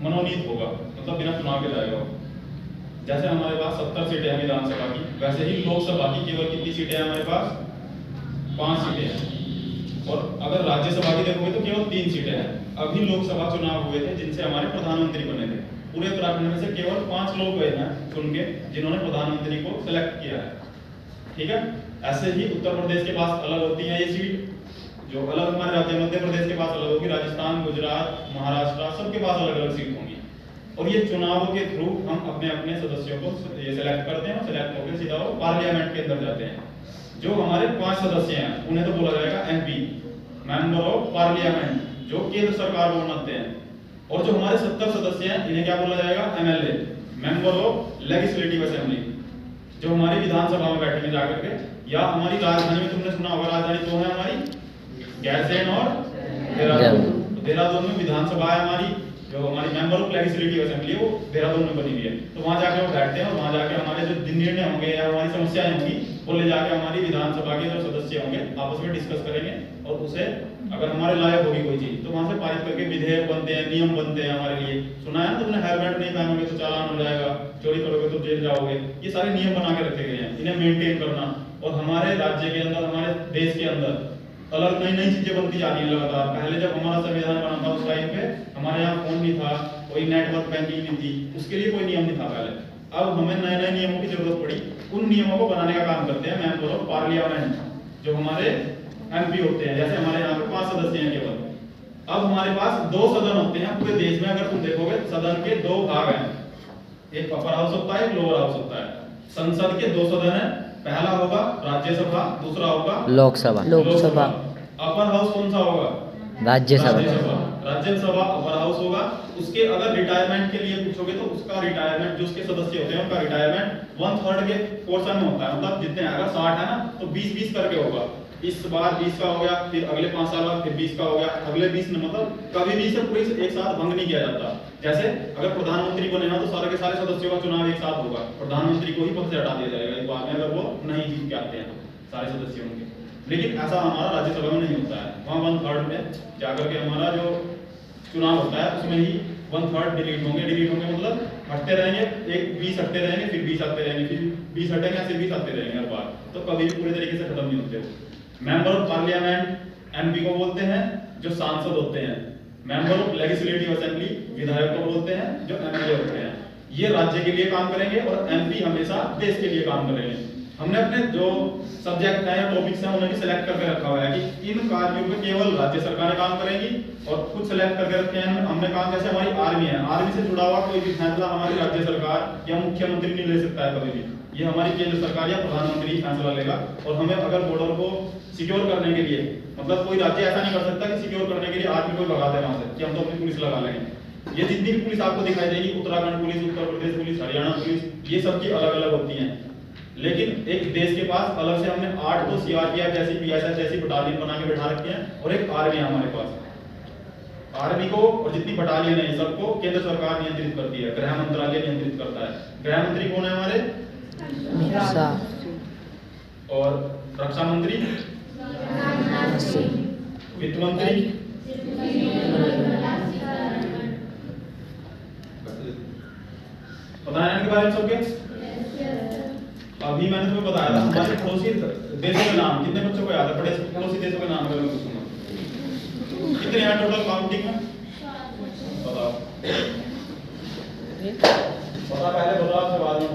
मनोनीत होगा, मतलब बिना चुनाव के जाएगा। जैसे हमारे पास 70 सीटें हैं विधानसभा की, वैसे ही लोकसभा की केवल कितनी सीटें हैं हमारे पास? 5 सीटें हैं। और अगर राज्यसभा की देखोगे तो केवल 3 सीटें हैं। अभी लोकसभा चुनाव हुए थे जिनसे हमारे प्रधानमंत्री बने थे, पूरे उत्तराखंड में से केवल 5 लोग गए हैं चुन के जिन्होंने प्रधानमंत्री को सिलेक्ट किया है। ठीक है, ऐसे ही उत्तर प्रदेश के पास अलग होती है ये सीट, जो अलग हमारे राज्य मध्य प्रदेश के पास अलग होगी, राजस्थान, गुजरात, महाराष्ट्र सबके पास अलग अलग सीट होंगी। और ये चुनावों के थ्रू हम अपने अपने सदस्यों को ये सिलेक्ट करते हैं, सिलेक्ट होकर सीधा वो पार्लियामेंट के अंदर जाते हैं। जो हमारे 5 सदस्य हैं उन्हें तो बोला जाएगा एमपी, मेंबर ऑफ पार्लियामेंट, जो केंद्र सरकार को बनाते हैं। और जो हमारे 70 सदस्य हैं इन्हें क्या बोला जाएगा? MLA, member of legislative assembly, जो हमारी विधानसभा में बैठेंगे जाकर के। या हमारी राजधानी में तुमने सुना होगा, राजधानी तो है हमारी गैरसैंण और देहरादून में विधानसभा है हमारी, जो हमारी मेंबर ऑफ लेजिस्लेटिव असेंबली वो देहरादून में बनी हुई है। तो वहां जाके वो बैठते हैं और वहां जाके हमारे जो निर्णय होंगे या हमारी समस्याएं होंगी वो ले जाके हमारी विधानसभा के जो सदस्य होंगे आपस में डिस्कस करेंगे, और उसे अगर हमारे लायक होगी कोई चीज तो वहां से पारित करके विधेयक बनते हैं, नियम बनते हैं हमारे लिए। सुना है तुमने, हेलमेट नहीं पहनोगे तो चालान हो जाएगा, चोरी करोगे तो जेल जाओगे। ये सारे नियम बना के रखे गए हैं, इन्हें मेंटेन करना। और हमारे राज्य के अंदर, हमारे देश के अंदर अलग नई नई चीजें बनती जा रही है लगातार। पहले जब हमारा संविधान बना था उस टाइम पे हमारे यहाँ फोन नहीं था, कोई नेटवर्क बैंकिंग नहीं थी, उसके लिए कोई नियम नहीं था पहले। अब हमें नए नए नियमों की जरूरत पड़ी, उन नियमों को बनाने का काम करते हैं मेंबर ऑफ पार्लियामेंट, जो हमारे एमपी होते हैं। जैसे हमारे यहाँ पे 5 सदस्य हैं केवल। अब हमारे पास 2 सदन होते हैं पूरे देश में। अगर तुम देखोगे सदन के 2 भाग हैं, एक अपर हाउस होता है, एक लोअर हाउस होता है। संसद के 2 सदन हैं, पहला होगा राज्यसभा, दूसरा होगा लोकसभा। अपर हाउस कौन सा होगा? राज्यसभा। राज्यसभा अपर हाउस होगा। उसके अगर रिटायरमेंट के लिए पूछोगे तो उसका रिटायरमेंट, जो उसके सदस्य होते हैं उनका रिटायरमेंट 1/3 के पोर्शन में होता है। मतलब जितने अगर 60 है ना तो 20-20 करके होगा। इस बार 20 का हो गया, फिर अगले 5 साल बाद फिर 20 का हो गया, अगले 20 में, मतलब कभी भी इसे पूरे एक साथ भंग नहीं किया जाता। जैसे अगर प्रधानमंत्री बने ना तो सारे के सारे सदस्यों का चुनाव एक साथ होगा, प्रधानमंत्री को ही पद से हटा दिया जाएगा एक बार में अगर वो नहीं जीत के आते हैं सारे सदस्यों के। लेकिन ऐसा हमारा राज्यसभा में नहीं होता है। वहाँ 1/3 में जाकर के हमारा जो चुनाव होता है उसमें ही 1/3 डिलीट होंगे मतलब हटते रहेंगे, एक 20 हटते रहेंगे, फिर 20 आते रहेंगे, फिर 20 हटेंगे, फिर 20 आते रहेंगे हर बार। तो कभी भी पूरे तरीके से खत्म नहीं होते वो। मेंबर ऑफ पार्लियामेंट एमपी को बोलते हैं, जो सांसद होते हैं। मेंबर ऑफ लेजिस्लेटिव असेंबली विधायक को बोलते हैं, जो एमएलए होते हैं। ये राज्य के लिए काम करेंगे और एमपी हमेशा देश के लिए काम करेंगे। हमने अपने जो सब्जेक्ट है या टॉपिक्स हैं उन्हें भी सिलेक्ट करके रखा हुआ है कि इन कार्यों पे केवल राज्य सरकारें काम करेंगी, और कुछ सिलेक्ट करके रखे हैं हमने काम। जैसे हमारी आर्मी है, आर्मी से जुड़ा हुआ कोई भी फैसला हमारी राज्य सरकार या मुख्यमंत्री नहीं ले सकता है कभी भी, ये हमारी केंद्र सरकार या प्रधानमंत्री फैसला लेगा। और हमें अगर बॉर्डर को सिक्योर करने के लिए, मतलब कोई राज्य ऐसा नहीं कर सकता कि सिक्योर करने के लिए आर्मी को भगा दे वहां से कि हम तो अपनी पुलिस लगा लेंगे। ये जितनी भी पुलिस आपको दिखाई देगी, Uttarakhand police, Uttar Pradesh police, Haryana police, ये सबकी अलग अलग होती हैं। लेकिन एक देश के पास अलग से हमने 8 तो सीआरपीएफ जैसी, बीएसएफ जैसी बटालियन बना के बैठा रखी है, और एक आर्मी है हमारे पास। आर्मी को और जितनी बटालियन है सबको केंद्र सरकार नियंत्रित करती है, गृह मंत्रालय नियंत्रित करता है। गृह मंत्री कौन है हमारे? और रक्षा मंत्री, वित्त मंत्री, पता है इनके बारे में सबके? अभी मैंने तुम्हें बताया था हमारे पड़ोसी देशों के नाम। कितने बच्चों को याद है पड़ोसी देशों के नाम? अगर मैं पूछूंगा कितने हैं टोटल काउंटिंग में? बताओ। पता पहले बताओ, बाद में